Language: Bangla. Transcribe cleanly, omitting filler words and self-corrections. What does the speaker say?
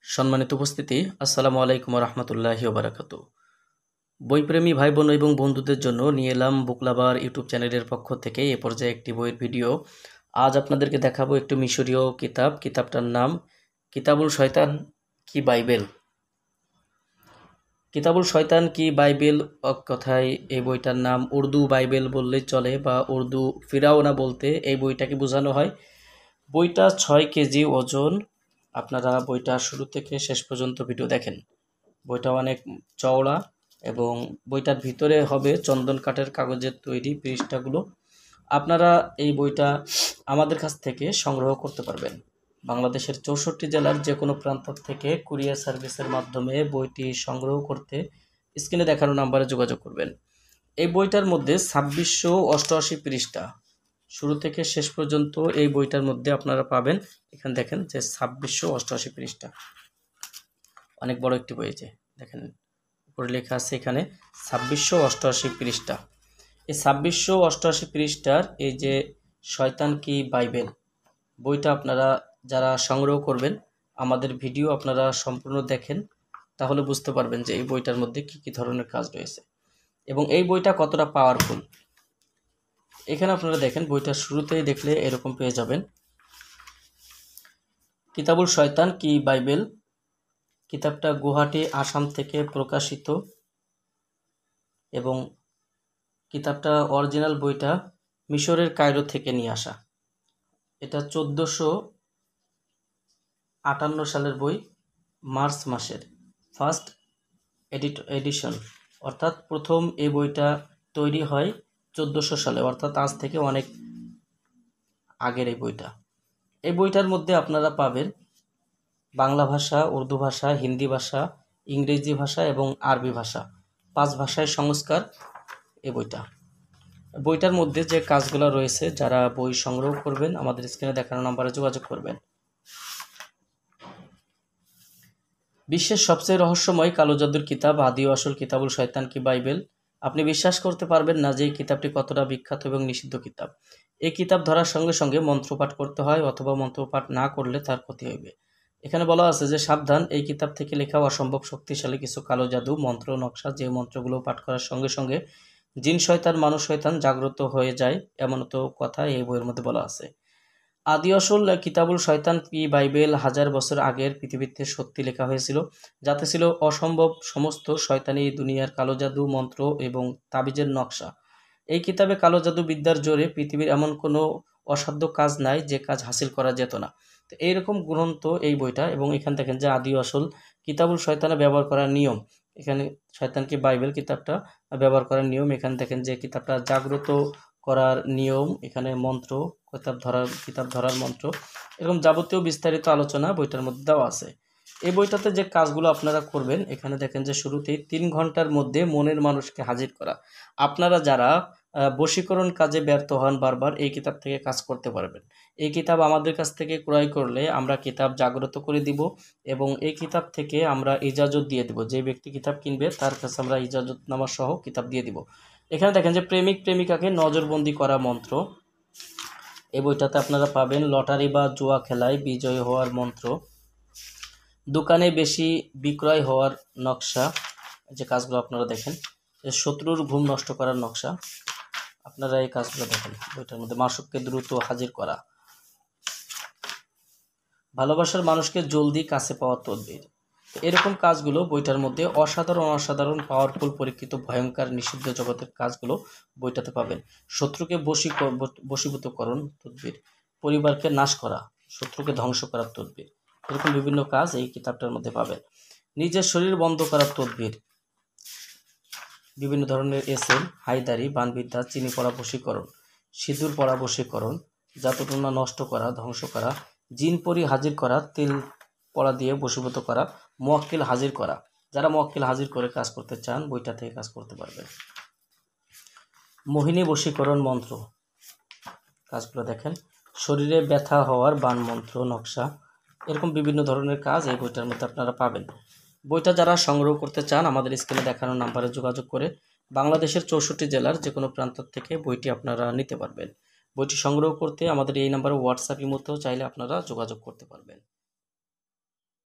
সম্মানিত উপস্থিতি, আসসালামু আলাইকুম রহমতুল্লাহি ওবারাকাতু। বইপ্রেমী ভাই বোন এবং বন্ধুদের জন্য নিয়ে এলাম বুক লাভার ইউটিউব চ্যানেলের পক্ষ থেকে এ পর্যায়ে একটি বইয়ের ভিডিও। আজ আপনাদেরকে দেখাবো একটু মিশরীয় কিতাব। কিতাবটার নাম কিতাবুল শয়তান কি বাইবেল। কিতাবুল শয়তান কি বাইবেল কথায় এই বইটার নাম উর্দু বাইবেল বললেই চলে, বা উর্দু ফিরাওনা বলতে এই বইটাকে বোঝানো হয়। বইটা 6 কেজি ওজন। আপনারা বইটা শুরু থেকে শেষ পর্যন্ত ভিডিও দেখেন। বইটা অনেক চওড়া এবং বইটার ভিতরে হবে চন্দন কাঠের কাগজের তৈরি পৃষ্ঠাগুলো। আপনারা এই বইটা আমাদের কাছ থেকে সংগ্রহ করতে পারবেন। বাংলাদেশের 64 জেলার যে কোনো প্রান্ত থেকে কুরিয়ার সার্ভিসের মাধ্যমে বইটি সংগ্রহ করতে স্ক্রিনে দেখানো নাম্বারে যোগাযোগ করবেন। এই বইটার মধ্যে 2688 পৃষ্ঠা। শুরু থেকে শেষ পর্যন্ত এই বইটার মধ্যে আপনারা পাবেন। এখানে দেখেন যে 2688 পৃষ্ঠা, অনেক বড় একটি বই। যে দেখেন উপরে লেখা আছে এখানে 2688 পৃষ্ঠা। এই 2688 পৃষ্ঠার এই যে শয়তান কি বাইবেল বইটা আপনারা যারা সংগ্রহ করবেন, আমাদের ভিডিও আপনারা সম্পূর্ণ দেখেন, তাহলে বুঝতে পারবেন যে এই বইটার মধ্যে কি কি ধরনের কাজ রয়েছে এবং এই বইটা কতটা পাওয়ারফুল। এখানে আপনারা দেখেন, বইটা শুরুতেই দেখলে এরকম পেয়ে যাবেন, কিতাবুল শয়তান কি বাইবেল। কিতাবটা গুয়াহাটি, আসাম থেকে প্রকাশিত এবং কিতাবটা অরিজিনাল বইটা মিশরের কায়রো থেকে নিয়ে আসা। এটা 1458 সালের বই, মার্চ মাসের ফার্স্ট এডিশন, অর্থাৎ প্রথম এই বইটা তৈরি হয় 1400 সালে, অর্থাৎ আজ থেকে অনেক আগের এই বইটা। এই বইটার মধ্যে আপনারা পাবেন বাংলা ভাষা, উর্দু ভাষা, হিন্দি ভাষা, ইংরেজি ভাষা এবং আরবি ভাষা, 5 ভাষায় সংস্কার এই বইটা। বইটার মধ্যে যে কাজগুলো রয়েছে, যারা বই সংগ্রহ করবেন আমাদের স্ক্রিনে দেখানো নাম্বারে যোগাযোগ করবেন। বিশ্বের সবচেয়ে রহস্যময় কালো জাদুর কিতাব আদি ও আসল কিতাবুল শয়তান কি বাইবেল। আপনি বিশ্বাস করতে পারবেন না যে এই কিতাবটি কতটা বিখ্যাত এবং নিষিদ্ধ কিতাব। এই কিতাব ধরার সঙ্গে সঙ্গে মন্ত্রপাঠ করতে হয়, অথবা মন্ত্রপাঠ না করলে তার ক্ষতি হইবে। এখানে বলা আছে যে সাবধান, এই কিতাব থেকে লেখা অসম্ভব শক্তিশালী কিছু কালো জাদু মন্ত্র নকশা, যে মন্ত্রগুলো পাঠ করার সঙ্গে সঙ্গে জিন শয়তান মানুষ শয়তান জাগ্রত হয়ে যায়, এমন তো কথা এই বইয়ের মধ্যে বলা আছে। আদি আসল কিতাবুল শয়তান কি বাইবেল 1000 বছর আগের পৃথিবীতে সত্যি লেখা হয়েছিল, যাতে ছিল অসম্ভব সমস্ত শয়তানি দুনিয়ার কালো জাদু মন্ত্র এবং তাবিজের নকশা। এই কিতাবে কালো জাদু বিদ্যার জোরে পৃথিবীর এমন কোনো অসাধ্য কাজ নাই যে কাজ হাসিল করা যেত না। তো এইরকম গ্রন্থ এই বইটা। এবং এখানে দেখেন যে আদি আসল কিতাবুল শয়তানে ব্যবহার করার নিয়ম, এখানে শয়তান কি বাইবেল কিতাবটা ব্যবহার করার নিয়ম, এখানে দেখেন যে কিতাবটা জাগ্রত করার নিয়ম, এখানে মন্ত্র, কিতাব ধরার মন্ত্র, এরকম যাবতীয় বিস্তারিত আলোচনা বইটার মধ্যে দেওয়া আছে। এই বইটাতে যে কাজগুলো আপনারা করবেন, এখানে দেখেন যে শুরুতেই 3 ঘন্টার মধ্যে মনের মানুষকে হাজির করা। আপনারা যারা বশীকরণ কাজে ব্যর্থ হন বারবার, এই কিতাব থেকে কাজ করতে পারবেন। এই কিতাব আমাদের কাছ থেকে ক্রয় করলে আমরা কিতাব জাগ্রত করে দিব এবং এই কিতাব থেকে আমরা ইজাজত দিয়ে দিব। যে ব্যক্তি কিতাব কিনবে তার কাছে আমরা ইজাজতনামা সহ কিতাব দিয়ে দিব। এখানে দেখেন যে প্রেমিক প্রেমিকাকে নজরবন্দি করা মন্ত্র। এই বইটাতে আপনারা পাবেন লটারি বা জুয়া খেলায় বিজয়ী হওয়ার মন্ত্র, দোকানে বেশি বিক্রয় হওয়ার নকশা, যে কাজগুলো আপনারা দেখেন, শত্রুর ঘুম নষ্ট করার নকশা, আপনারা এই কাজগুলো দেখেন বইটার মধ্যে। মাসুককে দ্রুত হাজির করা, ভালোবাসার মানুষকে জলদি কাছে পাওয়ার তদবির। এরকম কাজগুলো বইটার মধ্যে অসাধারণ পাওয়ারফুল পরীক্ষিত ভয়ঙ্কর নিষিদ্ধ জগতের কাজগুলো বইটাতে পাবেন। শত্রুকে বশীভূতকরণ তদবির, পরিবারকে নাশ করা, শত্রুকে ধ্বংস করার তদবির, এরকম বিভিন্ন কাজ এই কিতাবটার মধ্যে পাবেন। নিজের শরীর বন্ধ করার তদবির, বিভিন্ন ধরনের এসেল, হাইদারি, বানবিদ্যা, চিনি পড়া বশীকরণ, সিঁদুর পড়া বশীকরণ, জাতটুনা নষ্ট করা, ধ্বংস করা, জিন পরি হাজির করা, তেল পড়া দিয়ে বশীভূত করা, মুয়াক্কিল হাজির করা। যারা মুয়াক্কিল হাজির করে কাজ করতে চান, বইটা থেকে কাজ করতে পারবেন। মোহিনী বশীকরণ মন্ত্র, কাজগুলো দেখেন। শরীরে ব্যথা হওয়ার বান মন্ত্র নকশা, এরকম বিভিন্ন ধরনের কাজ এই বইটার মধ্যে আপনারা পাবেন। বইটা যারা সংগ্রহ করতে চান, আমাদের স্ক্রিনে দেখানো নাম্বারে যোগাযোগ করে বাংলাদেশের 64 জেলার যে কোনো প্রান্ত থেকে বইটি আপনারা নিতে পারবেন। বইটি সংগ্রহ করতে আমাদের এই নাম্বারে হোয়াটসঅ্যাপ ইমোতেও চাইলে আপনারা যোগাযোগ করতে পারবেন।